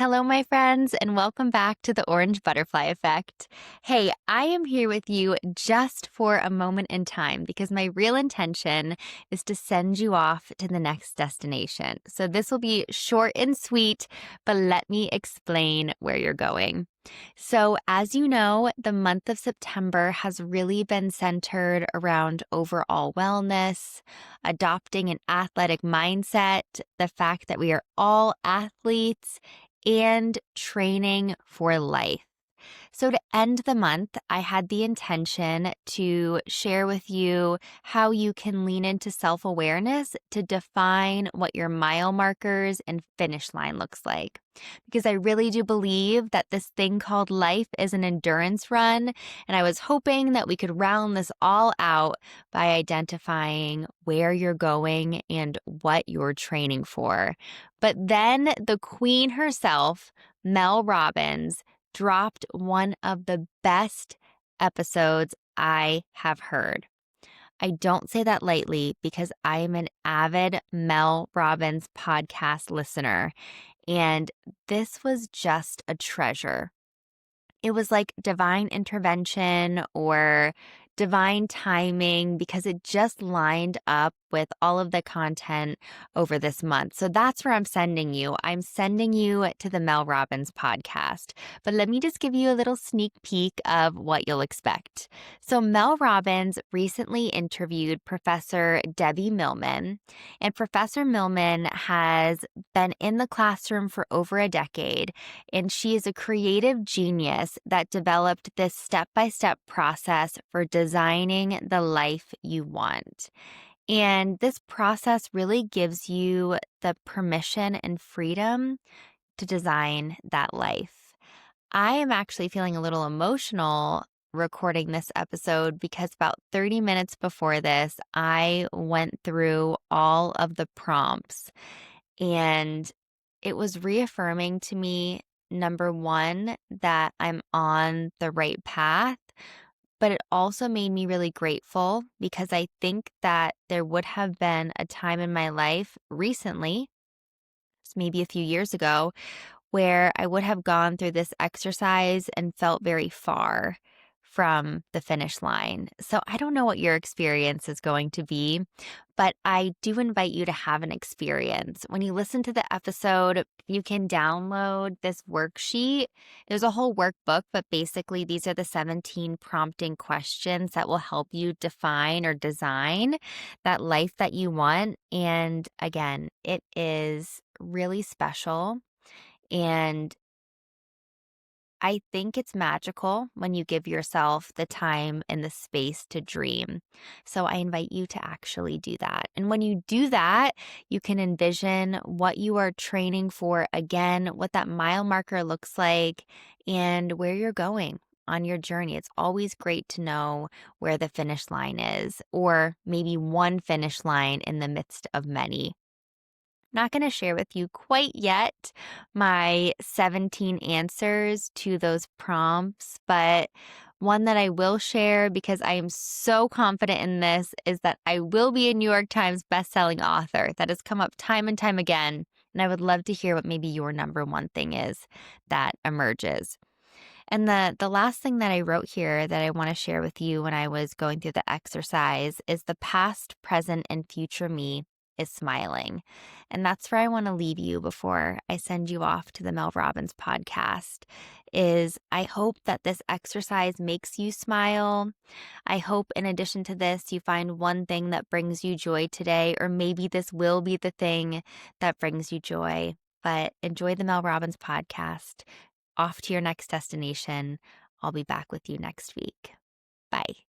Hello, my friends, and welcome back to the Orange Butterfly Effect. Hey, I am here with you just for a moment in time because my real intention is to send you off to the next destination. So this will be short and sweet, but let me explain where you're going. So, as you know, the month of September has really been centered around overall wellness, adopting an athletic mindset, the fact that we are all athletes, and training for life. So, to end the month, I had the intention to share with you how you can lean into self awareness to define what your mile markers and finish line looks like. Because I really do believe that this thing called life is an endurance run. And I was hoping that we could round this all out by identifying where you're going and what you're training for. But then the queen herself, Mel Robbins, dropped one of the best episodes I have heard. I don't say that lightly because I am an avid Mel Robbins podcast listener, and this was just a treasure. It was like divine intervention or divine timing because it just lined up with all of the content over this month. So that's where I'm sending you. I'm sending you to the Mel Robbins podcast. But let me just give you a little sneak peek of what you'll expect. So Mel Robbins recently interviewed Professor Debbie Millman, and Professor Millman has been in the classroom for over a decade, and she is a creative genius that developed this step-by-step process for designing the life you want. And this process really gives you the permission and freedom to design that life. I am actually feeling a little emotional recording this episode because about 30 minutes before this, I went through all of the prompts, and it was reaffirming to me, number one, that I'm on the right path. But it also made me really grateful because I think that there would have been a time in my life recently, maybe a few years ago, where I would have gone through this exercise and felt very far from the finish line. So I don't know what your experience is going to be, but I do invite you to have an experience. When you listen to the episode, you can download this worksheet. There's a whole workbook, but basically these are the 17 prompting questions that will help you define or design that life that you want. And again, it is really special. And I think it's magical when you give yourself the time and the space to dream. So I invite you to actually do that. And when you do that, you can envision what you are training for again, what that mile marker looks like, and where you're going on your journey. It's always great to know where the finish line is, or maybe one finish line in the midst of many. Not going to share with you quite yet my 17 answers to those prompts, but one that I will share because I am so confident in this is that I will be a New York Times bestselling author. That has come up time and time again, and I would love to hear what maybe your number one thing is that emerges. And the last thing that I wrote here that I want to share with you when I was going through the exercise is the past, present, and future me is smiling. And that's where I want to leave you before I send you off to the Mel Robbins podcast is I hope that this exercise makes you smile. I hope in addition to this, you find one thing that brings you joy today, or maybe this will be the thing that brings you joy. But enjoy the Mel Robbins podcast. Off to your next destination. I'll be back with you next week. Bye.